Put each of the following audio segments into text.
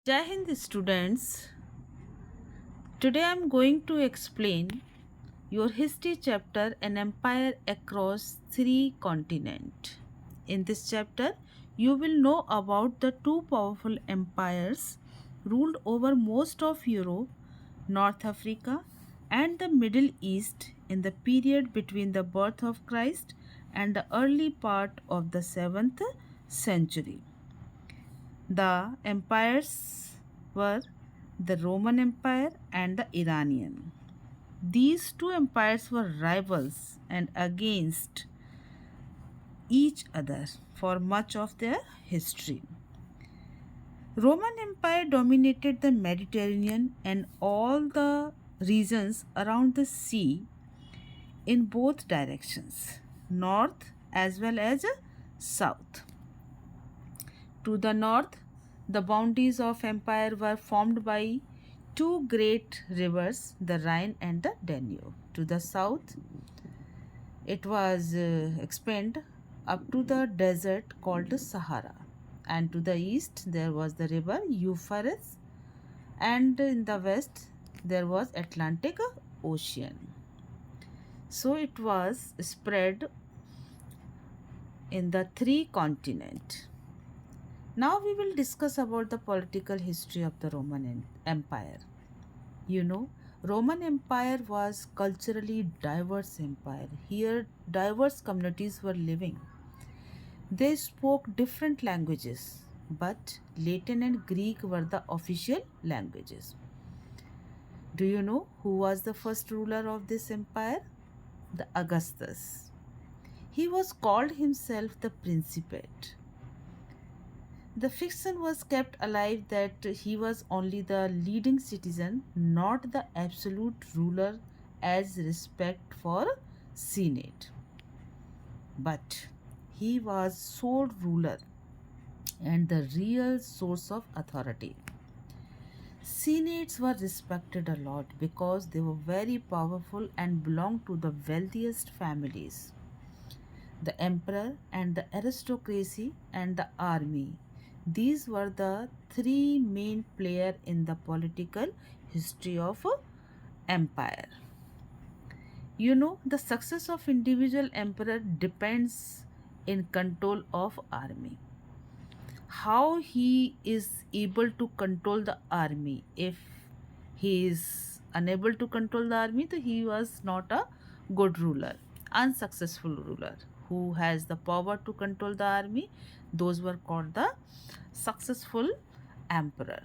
Jai Hind students, today I am going to explain your history chapter An Empire Across Three Continents. In this chapter, you will know about the two powerful empires ruled over most of Europe, North Africa, and the Middle East in the period between the birth of Christ and the early part of the 7th century. The empires were the Roman Empire and the Iranian. These two empires were rivals and against each other for much of their history. Roman Empire dominated the Mediterranean and all the regions around the sea in both directions, north as well as south. To the north, the boundaries of empire were formed by two great rivers, the Rhine and the Danube. To the south, it was expanded up to the desert called the Sahara. And to the east, there was the river Euphrates. And in the west, there was Atlantic Ocean. So it was spread in the three continents. Now we will discuss about the political history of the Roman Empire. You know, Roman Empire was culturally diverse empire. Here diverse communities were living. They spoke different languages, but Latin and Greek were the official languages. Do you know who was the first ruler of this empire? The Augustus. He was called himself the Principate. The fiction was kept alive that he was only the leading citizen, not the absolute ruler as respect for Senate. But he was sole ruler and the real source of authority. Senates were respected a lot because they were very powerful and belonged to the wealthiest families. The emperor and the aristocracy and the army, these were the three main players in the political history of empire. You know, the success of individual emperor depends in control of army. How he is able to control the army. If he is unable to control the army, then he was not a good ruler, unsuccessful ruler. Who has the power to control the army, those were called the successful emperor.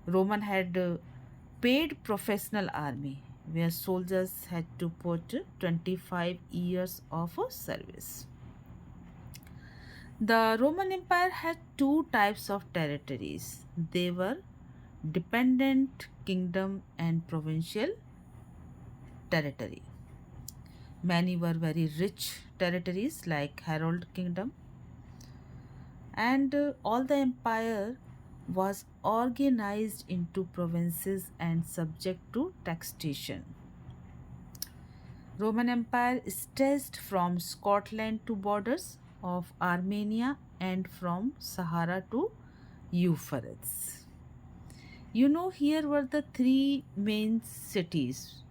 Roman had paid professional army where soldiers had to put 25 years of service. The Roman Empire had two types of territories. They were dependent kingdom and provincial territory. Many were very rich territories like Harold Kingdom, and all the empire was organized into provinces and subject to taxation. Roman Empire stretched from Scotland to borders of Armenia and from Sahara to Euphrates. You know, here were the three main cities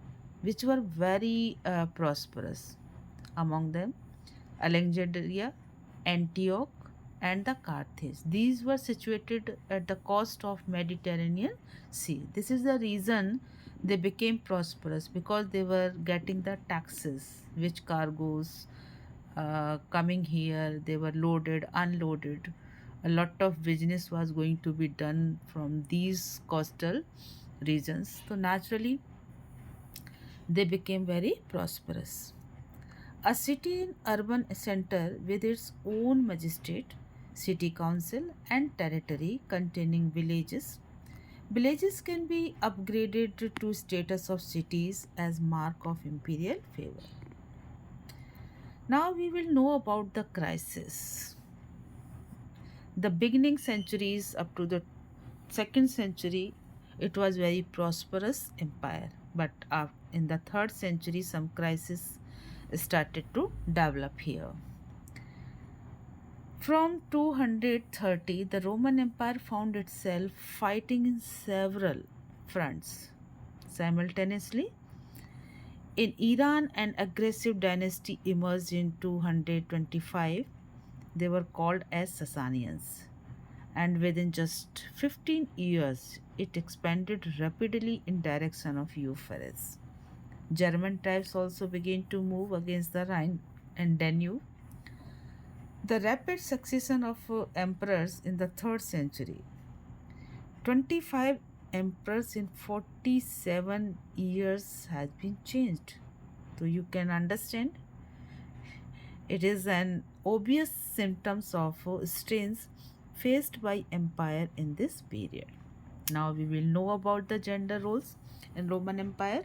which were very prosperous. Among them, Alexandria, Antioch, and the Carthage. These were situated at the coast of Mediterranean Sea. This is the reason they became prosperous because they were getting the taxes, which cargoes coming here, they were loaded, unloaded. A lot of business was going to be done from these coastal regions. So naturally, they became very prosperous. A city in urban center with its own magistrate, city council and territory containing villages. Villages can be upgraded to status of cities as mark of imperial favor. Now we will know about the crisis. The beginning centuries up to the second century, it was very prosperous empire. But in the third century, some crisis started to develop here. From 230, the Roman Empire found itself fighting in several fronts simultaneously. In Iran, an aggressive dynasty emerged in 225. They were called as Sasanians, and within just 15 years, it expanded rapidly in direction of Euphrates. German tribes also began to move against the Rhine and Danube. The rapid succession of emperors in the 3rd century, 25 emperors in 47 years, has been changed. So you can understand it is an obvious symptoms of strains faced by empire in this period. Now we will know about the gender roles in Roman Empire.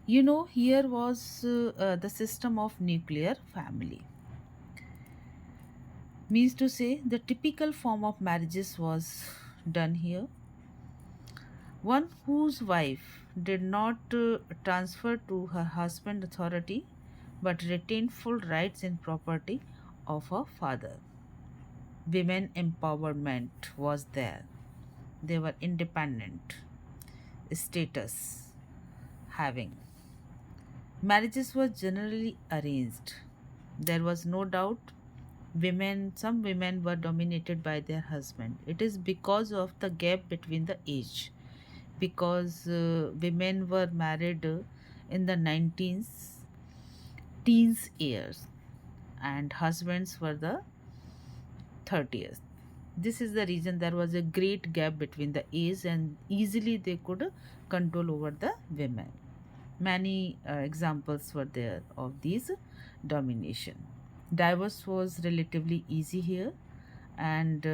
Here was the system of nuclear family. Means to say, the typical form of marriages was done here. One whose wife did not transfer to her husband authority but retained full rights and property of her father. Women empowerment was there. They were independent status having. Marriages were generally arranged. There was no doubt some women were dominated by their husband. It is because of the gap between the age, because women were married in the 19th teens years and husbands were the 30th. This is the reason there was a great gap between the age and easily they could control over the women. Many examples were there of these domination. Divorce was relatively easy here and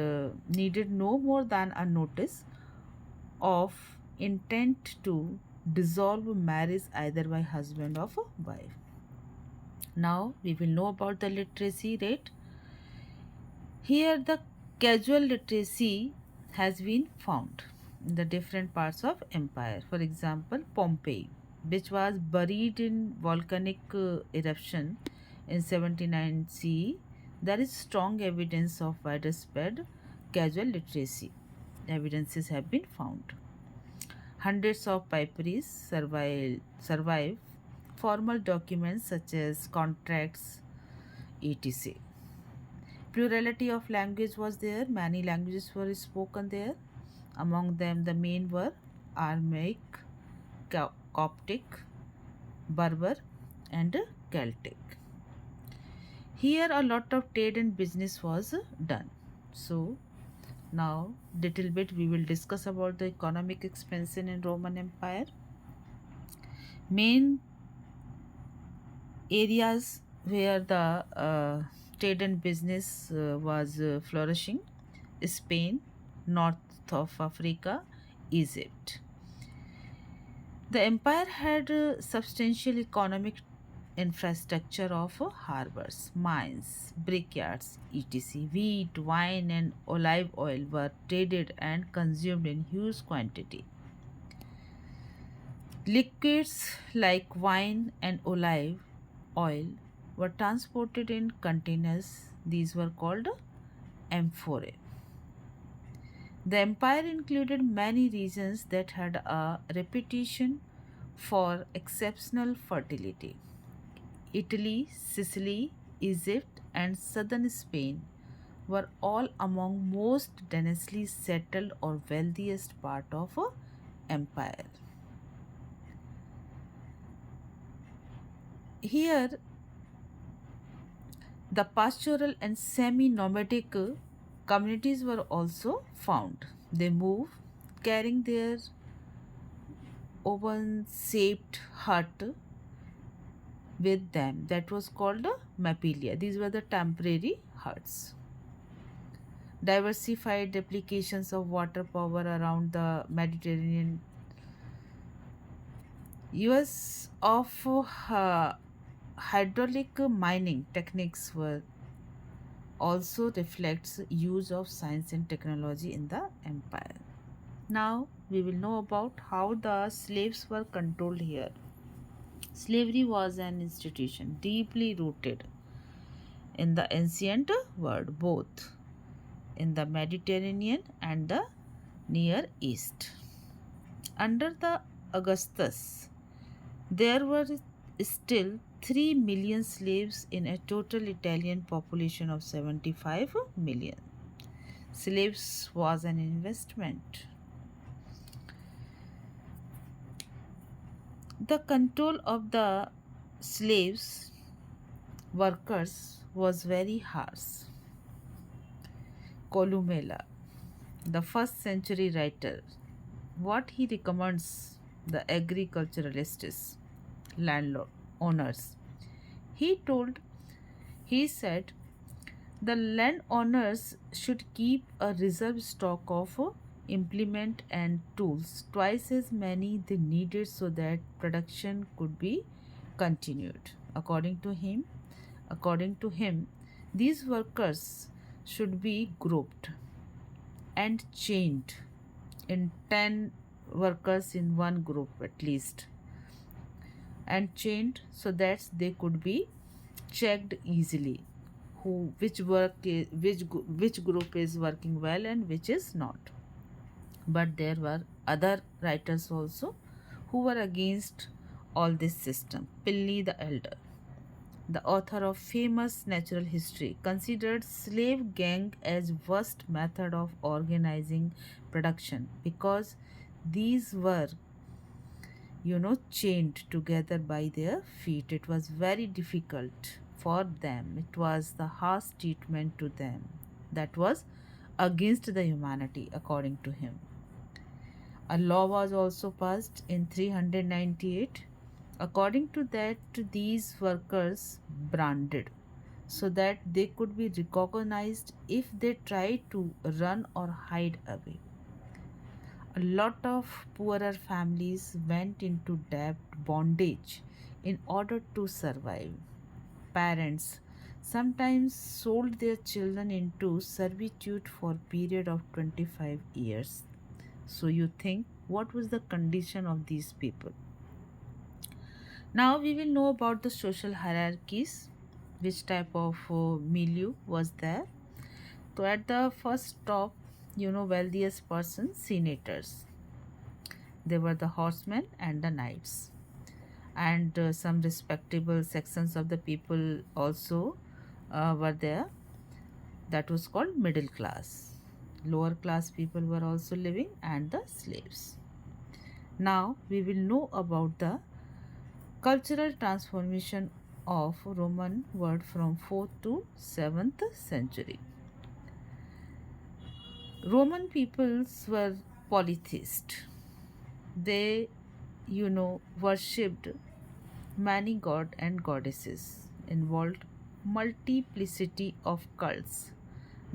needed no more than a notice of intent to dissolve marriage either by husband or wife. Now we will know about the literacy rate. Here the casual literacy has been found in the different parts of empire. For example, Pompeii, which was buried in volcanic eruption in 79 CE, there is strong evidence of widespread casual literacy. Evidences have been found. Hundreds of papyri survive formal documents such as contracts, etc. Plurality of language was there. Many languages were spoken there. Among them, the main were Aramaic, Coptic, Berber, and Celtic. Here, a lot of trade and business was done. So, now little bit we will discuss about the economic expansion in Roman Empire. Main areas where the trade and business was flourishing: Spain, north of Africa, Egypt. The empire had substantial economic infrastructure of harbors, mines, brickyards, etc. Wheat, wine, and olive oil were traded and consumed in huge quantity. Liquids like wine and olive oil were transported in containers. These were called amphorae. The empire included many regions that had a reputation for exceptional fertility. Italy, Sicily, Egypt, and southern Spain were all among most densely settled or wealthiest part of a empire. Here, the pastoral and semi-nomadic communities were also found. They moved, carrying their oven-shaped hut with them. That was called a mapilia. These were the temporary huts. Diversified applications of water power around the Mediterranean. Use of hydraulic mining techniques were also reflects use of science and technology in the empire. Now we will know about how the slaves were controlled here. Slavery was an institution deeply rooted in the ancient world, both in the Mediterranean and the Near East. Under the Augustus, there were still 3 million slaves in a total Italian population of 75 million. Slaves was an investment. The control of the slaves workers was very harsh. Columella, the first century writer, what he recommends the agriculturalists, landlord owners. He told he said the landowners should keep a reserve stock of implement and tools, twice as many they needed so that production could be continued. According to him, these workers should be grouped and chained in 10 workers in one group at least, and chained so that they could be checked easily which group is working well and which is not. But there were other writers also who were against all this system. Pliny the Elder, the author of famous natural history, considered slave gang as worst method of organizing production because these were chained together by their feet. It was very difficult for them. It was the harsh treatment to them that was against the humanity, according to him. A law was also passed in 398. According to that, these workers branded so that they could be recognized if they tried to run or hide away. A lot of poorer families went into debt bondage in order to survive. Parents sometimes sold their children into servitude for a period of 25 years. So you think what was the condition of these people? Now we will know about the social hierarchies, which type of milieu was there. So at the first top, wealthiest person, senators. They were the horsemen and the knights. And some respectable sections of the people also were there. That was called middle class. Lower class people were also living, and the slaves. Now we will know about the cultural transformation of Roman world from 4th to 7th century. Roman peoples were polytheist. They, worshipped many gods and goddesses, involved multiplicity of cults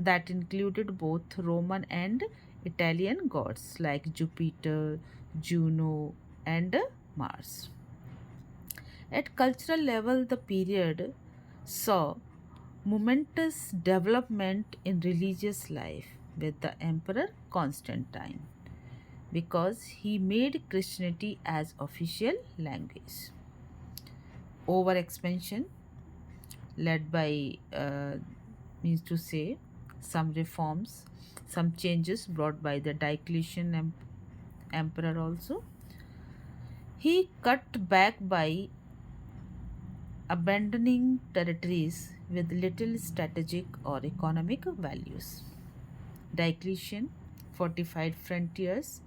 that included both Roman and Italian gods like Jupiter, Juno, and Mars. At cultural level, the period saw momentous development in religious life with the Emperor Constantine because he made Christianity as official language. Over expansion led by means to say some reforms, some changes brought by the Diocletian emperor also. He cut back by abandoning territories with little strategic or economic values. Diocletian fortified frontiers,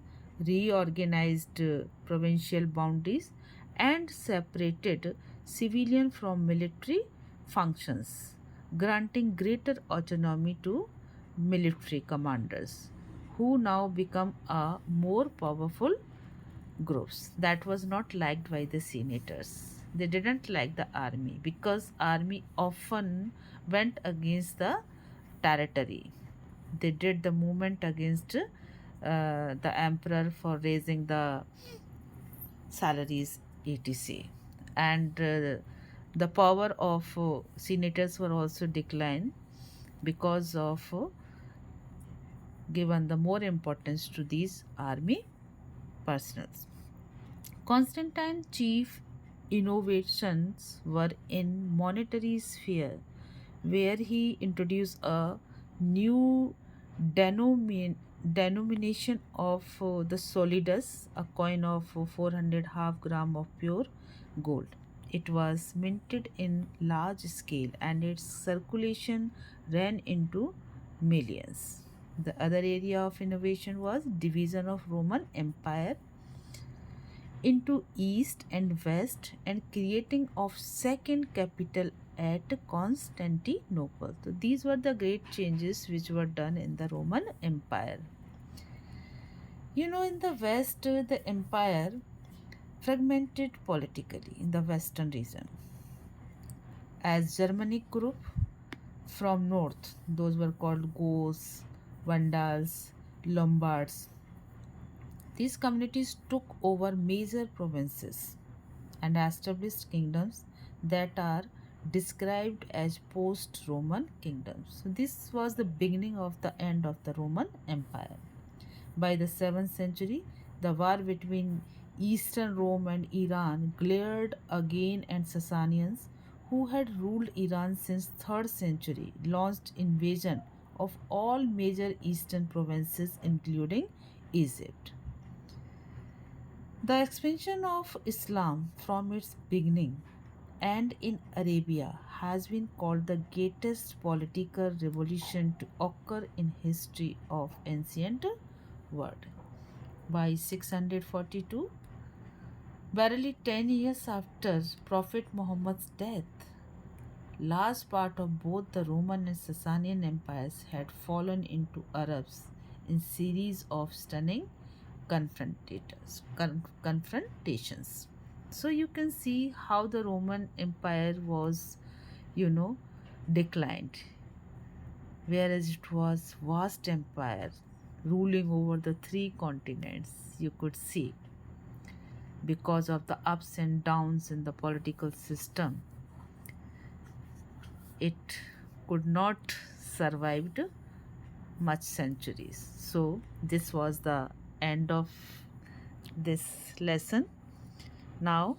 reorganized provincial boundaries, and separated civilian from military functions, granting greater autonomy to military commanders who now become a more powerful groups. That was not liked by the senators. They didn't like the army because army often went against the territory. They did the movement against the emperor for raising the salaries, etc. And the power of senators were also declined because of given the more importance to these army personals. Constantine's chief innovations were in monetary sphere where he introduced a new denomination of the solidus, a coin of 400 half gram of pure gold. It was minted in large scale and its circulation ran into millions. The other area of innovation was division of Roman Empire into east and west and creating of second capital at Constantinople. So these were the great changes which were done in the Roman Empire. In the west, the empire fragmented politically in the western region as Germanic group from north. Those were called Goths, Vandals, Lombards. These communities took over major provinces and established kingdoms that are described as post Roman kingdoms. So, this was the beginning of the end of the Roman Empire. By the 7th century, the war between Eastern Rome and Iran glared again, and Sasanians, who had ruled Iran since 3rd century, launched invasion of all major eastern provinces including Egypt. The expansion of Islam from its beginning and in Arabia has been called the greatest political revolution to occur in history of ancient world. By 642, barely 10 years after Prophet Muhammad's death, large part of both the Roman and Sasanian empires had fallen into Arabs in series of stunning confrontations. So you can see how the Roman Empire was, you know, declined, whereas it was vast empire ruling over the three continents. You could see because of the ups and downs in the political system, it could not survived much centuries. So this was the end of this lesson. Now